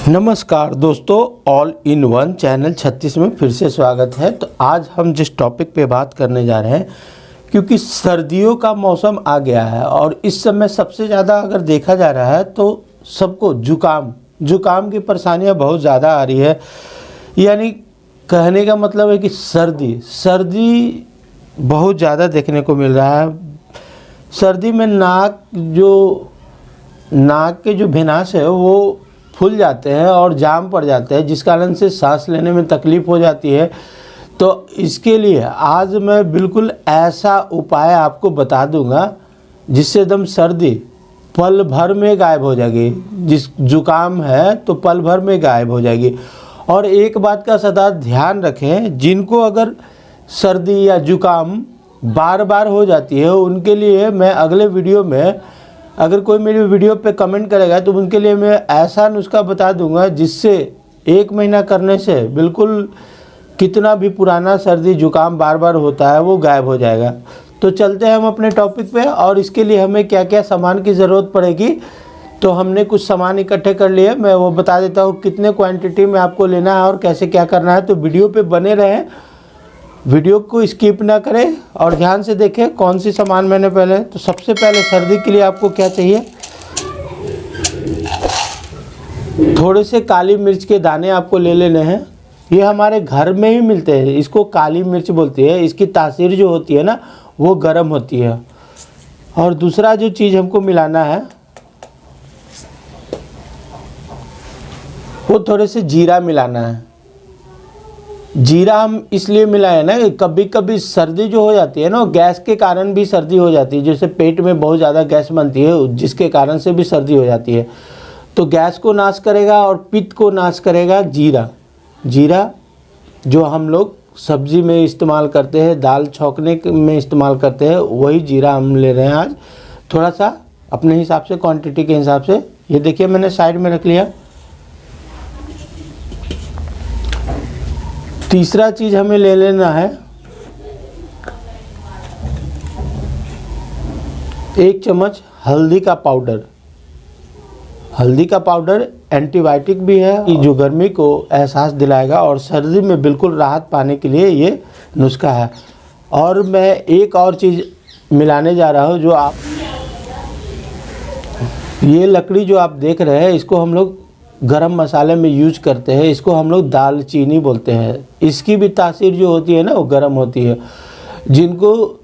नमस्कार दोस्तों, all in one channel 36 में फिर से स्वागत है। तो आज हम जिस टॉपिक पे बात करने जा रहे हैं, क्योंकि सर्दियों का मौसम आ गया है और इस समय सबसे ज़्यादा अगर देखा जा रहा है तो सबको जुकाम की परेशानियां बहुत ज़्यादा आ रही है। यानी कहने का मतलब है कि सर्दी बहुत ज़्यादा देखने को मिल रहा है। सर्दी में नाक के जो भेनास है वो फूल जाते हैं और जाम पड़ जाते हैं, जिस कारण से सांस लेने में तकलीफ़ हो जाती है। तो इसके लिए आज मैं बिल्कुल ऐसा उपाय आपको बता दूंगा जिससे एकदम सर्दी पल भर में गायब हो जाएगी। जिस जुकाम है तो पल भर में गायब हो जाएगी। और एक बात का सदा ध्यान रखें, जिनको अगर सर्दी या जुकाम बार बार हो जाती है उनके लिए मैं अगले वीडियो में, अगर कोई मेरी वीडियो पे कमेंट करेगा तो उनके लिए मैं ऐसा नुस्खा बता दूंगा जिससे 1 महीना करने से बिल्कुल कितना भी पुराना सर्दी जुकाम बार बार होता है वो गायब हो जाएगा। तो चलते हैं हम अपने टॉपिक पे। और इसके लिए हमें क्या क्या सामान की ज़रूरत पड़ेगी, तो हमने कुछ सामान इकट्ठे कर लिए। मैं वो बता देता हूँ कितने क्वान्टिटी में आपको लेना है और कैसे क्या करना है। तो वीडियो पर बने रहें, वीडियो को स्किप ना करें और ध्यान से देखें कौन सी सामान मैंने पहले। तो सबसे पहले सर्दी के लिए आपको क्या चाहिए, थोड़े से काली मिर्च के दाने आपको ले लेने हैं। ये हमारे घर में ही मिलते हैं, इसको काली मिर्च बोलती है। इसकी तासीर जो होती है ना वो गर्म होती है। और दूसरा जो चीज़ हमको मिलाना है वो थोड़े से जीरा मिलाना है। जीरा हम इसलिए मिलाए ना, कभी कभी सर्दी जो हो जाती है ना, गैस के कारण भी सर्दी हो जाती है। जैसे पेट में बहुत ज़्यादा गैस बनती है जिसके कारण से भी सर्दी हो जाती है। तो गैस को नाश करेगा और पित्त को नाश करेगा जीरा जो हम लोग सब्जी में इस्तेमाल करते हैं, दाल छौंकने में इस्तेमाल करते हैं, वही जीरा हम ले रहे हैं आज। थोड़ा सा अपने हिसाब से, क्वांटिटी के हिसाब से। ये देखिए मैंने साइड में रख लिया। तीसरा चीज़ हमें ले लेना है 1 चम्मच हल्दी का पाउडर। हल्दी का पाउडर एंटीबायोटिक भी है, जो गर्मी को एहसास दिलाएगा और सर्दी में बिल्कुल राहत पाने के लिए ये नुस्खा है। और मैं एक और चीज़ मिलाने जा रहा हूँ, जो आप ये लकड़ी जो आप देख रहे हैं इसको हम लोग गरम मसाले में यूज करते हैं। इसको हम लोग दालचीनी बोलते हैं। इसकी भी तासीर जो होती है ना वो गर्म होती है। जिनको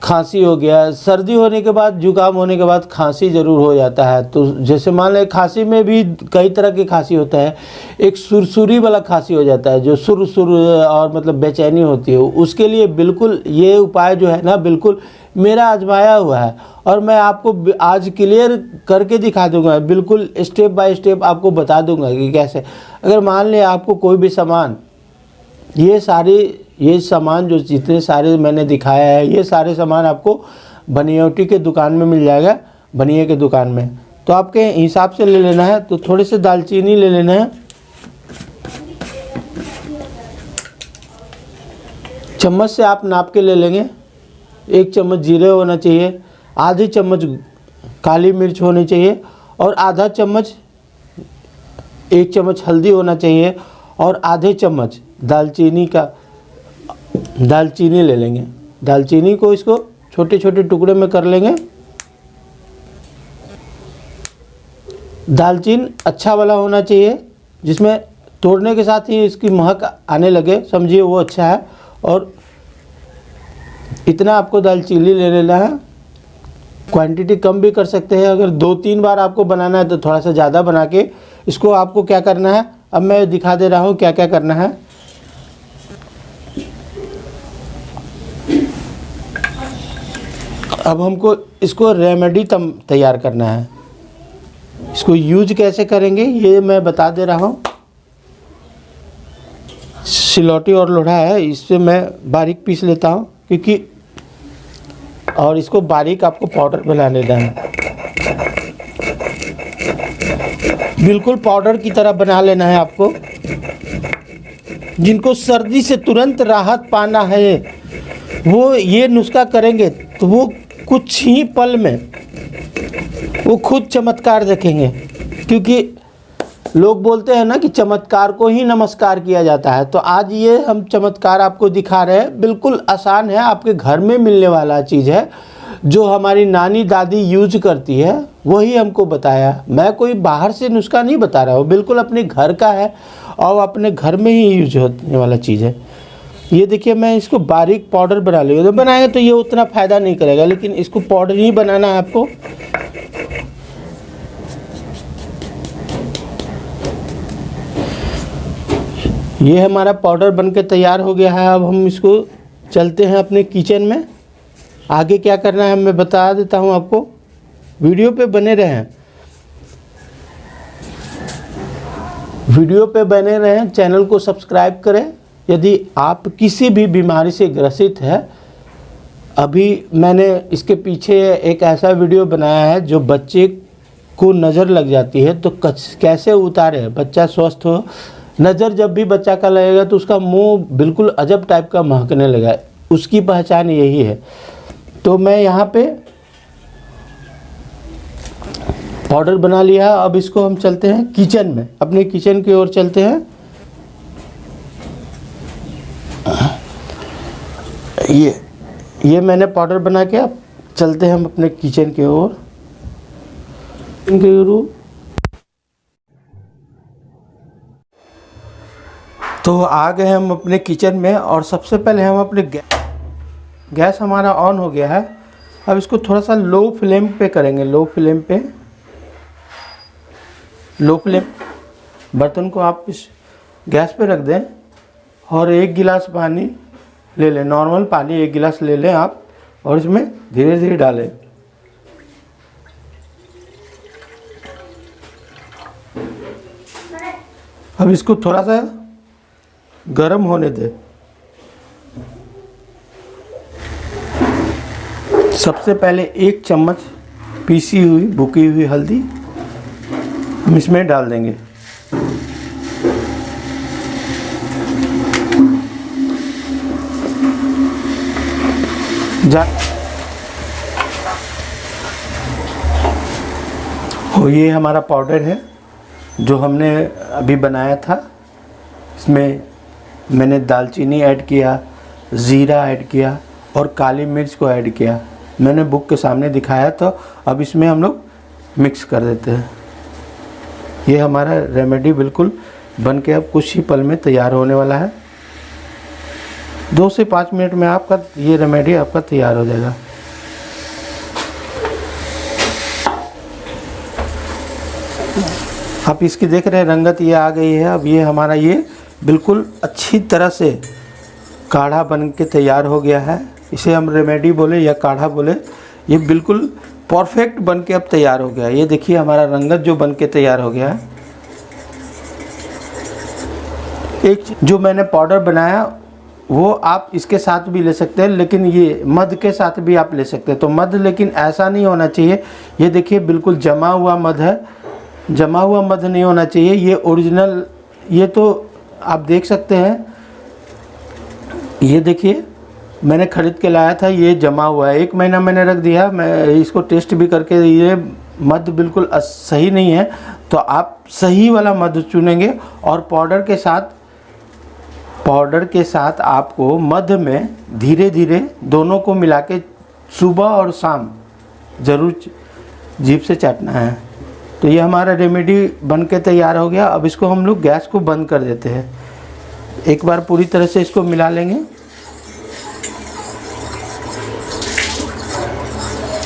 खांसी हो गया, सर्दी होने के बाद, जुकाम होने के बाद खांसी ज़रूर हो जाता है। तो जैसे मान लें खांसी में भी कई तरह की खांसी होता है। एक सुरसुरी वाला खांसी हो जाता है, जो सुर और मतलब बेचैनी होती है। उसके लिए बिल्कुल ये उपाय जो है ना बिल्कुल मेरा आजमाया हुआ है और मैं आपको आज क्लियर करके दिखा दूंगा। बिल्कुल स्टेप बाय स्टेप आपको बता दूंगा कि कैसे। अगर मान लें आपको कोई भी सामान, ये सामान जो जितने सारे मैंने दिखाया है, ये सारे सामान आपको बनियोटी के दुकान में मिल जाएगा, बनिए के दुकान में। तो आपके हिसाब से ले लेना है। तो थोड़े से दालचीनी ले लेना है, चम्मच से आप नाप के ले लेंगे। 1 चम्मच जीरे होना चाहिए, आधी चम्मच काली मिर्च होनी चाहिए और आधा चम्मच 1 चम्मच हल्दी होना चाहिए और आधे चम्मच दालचीनी ले लेंगे। दालचीनी को इसको छोटे छोटे टुकड़े में कर लेंगे। दालचीनी अच्छा वाला होना चाहिए, जिसमें तोड़ने के साथ ही इसकी महक आने लगे, समझिए वो अच्छा है। और इतना आपको दालचीनी ले लेना है। क्वांटिटी कम भी कर सकते हैं। अगर 2-3 बार आपको बनाना है तो थोड़ा सा ज़्यादा बना के इसको आपको क्या करना है, अब मैं दिखा दे रहा हूँ क्या क्या करना है। अब हमको इसको रेमेडी तैयार करना है। इसको यूज कैसे करेंगे ये मैं बता दे रहा हूँ। सिलौटी और लोढ़ा है, इससे मैं बारीक पीस लेता हूँ क्योंकि, और इसको बारीक आपको पाउडर बना लेना है। बिल्कुल पाउडर की तरह बना लेना है आपको। जिनको सर्दी से तुरंत राहत पाना है वो ये नुस्खा करेंगे तो वो कुछ ही पल में वो खुद चमत्कार देखेंगे। क्योंकि लोग बोलते हैं ना कि चमत्कार को ही नमस्कार किया जाता है, तो आज ये हम चमत्कार आपको दिखा रहे हैं। बिल्कुल आसान है, आपके घर में मिलने वाला चीज़ है, जो हमारी नानी दादी यूज करती है वही हमको बताया। मैं कोई बाहर से नुस्खा नहीं बता रहा हूँ, बिल्कुल अपने घर का है और अपने घर में ही यूज होने वाला चीज़ है। ये देखिए, मैं इसको बारीक पाउडर बना लूँगा। तो बनाएंगे तो ये उतना फ़ायदा नहीं करेगा, लेकिन इसको पाउडर ही बनाना है आपको। ये हमारा पाउडर बनके तैयार हो गया है। अब हम इसको चलते हैं अपने किचन में। आगे क्या करना है मैं बता देता हूँ आपको, वीडियो पे बने रहें, वीडियो पे बने रहें, चैनल को सब्सक्राइब करें। यदि आप किसी भी बीमारी से ग्रसित है, अभी मैंने इसके पीछे एक ऐसा वीडियो बनाया है, जो बच्चे को नज़र लग जाती है तो कैसे उतारे, बच्चा स्वस्थ हो। नज़र जब भी बच्चा का लगेगा तो उसका मुंह बिल्कुल अजब टाइप का महकने लगा, उसकी पहचान यही है। तो मैं यहाँ पे पाउडर बना लिया। अब इसको हम चलते हैं किचन में, अपने किचन की ओर चलते हैं। ये मैंने पाउडर बना के, अब चलते हैं हम अपने किचन की ओर। तो आ गए हम अपने किचन में, और सबसे पहले हम अपने गैस हमारा ऑन हो गया है। अब इसको थोड़ा सा लो फ्लेम पे करेंगे, लो फ्लेम बर्तन को आप इस गैस पे रख दें और 1 गिलास पानी ले लें, नॉर्मल पानी 1 गिलास ले लें आप, और इसमें धीरे धीरे डालें। अब इसको थोड़ा सा गरम होने दें। सबसे पहले 1 चम्मच पीसी हुई बुकी हुई हल्दी हम इसमें डाल देंगे। ये हमारा पाउडर है जो हमने अभी बनाया था। इसमें मैंने दालचीनी ऐड किया, ज़ीरा ऐड किया और काली मिर्च को ऐड किया। मैंने बुक के सामने दिखाया, तो अब इसमें हम लोग मिक्स कर देते हैं। ये हमारा रेमेडी बिल्कुल बन के अब कुछ ही पल में तैयार होने वाला है। 2 से 5 मिनट में आपका ये रेमेडी आपका तैयार हो जाएगा। आप इसकी देख रहे हैं रंगत ये आ गई है। अब ये हमारा ये बिल्कुल अच्छी तरह से काढ़ा बन के तैयार हो गया है। इसे हम रेमेडी बोले या काढ़ा बोले, ये बिल्कुल परफेक्ट बन के अब तैयार हो गया है। ये देखिए हमारा रंगत जो बन के तैयार हो गया है। एक जो मैंने पाउडर बनाया वो आप इसके साथ भी ले सकते हैं, लेकिन ये मध के साथ भी आप ले सकते हैं। तो मध लेकिन ऐसा नहीं होना चाहिए। ये देखिए बिल्कुल जमा हुआ मध है, जमा हुआ मध नहीं होना चाहिए। ये ओरिजिनल, ये तो आप देख सकते हैं। ये देखिए मैंने ख़रीद के लाया था, ये जमा हुआ है। 1 महीना मैंने रख दिया। मैं इसको टेस्ट भी करके, ये मध बिल्कुल सही नहीं है। तो आप सही वाला मध चुनेंगे और पाउडर के साथ आपको मध में धीरे धीरे दोनों को मिला के सुबह और शाम ज़रूर जीभ से चाटना है। तो ये हमारा रेमेडी बन के तैयार हो गया। अब इसको हम लोग गैस को बंद कर देते हैं। एक बार पूरी तरह से इसको मिला लेंगे।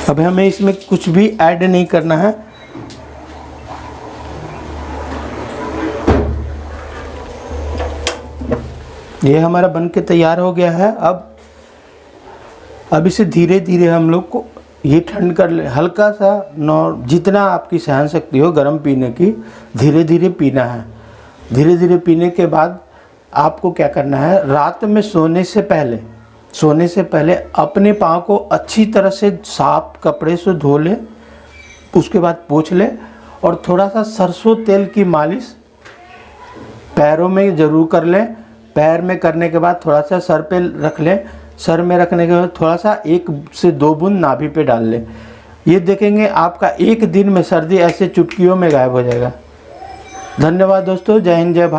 अब हमें इसमें कुछ भी ऐड नहीं करना है। ये हमारा बन के तैयार हो गया है। अब इसे धीरे धीरे हम लोग को ये ठंड कर ले, हल्का सा जितना आपकी सहन शक्ति हो गर्म पीने की, धीरे धीरे पीना है। धीरे धीरे पीने के बाद आपको क्या करना है, रात में सोने से पहले अपने पाँव को अच्छी तरह से साफ कपड़े से धो ले, उसके बाद पोंछ ले और थोड़ा सा सरसों तेल की मालिश पैरों में ज़रूर कर लें। पैर में करने के बाद थोड़ा सा सर पे रख लें। सर में रखने के बाद थोड़ा सा 1 से 2 बूंद नाभि पे डाल लें। ये देखेंगे आपका 1 दिन में सर्दी ऐसे चुटकियों में गायब हो जाएगा। धन्यवाद दोस्तों। जय हिंद, जय भारत।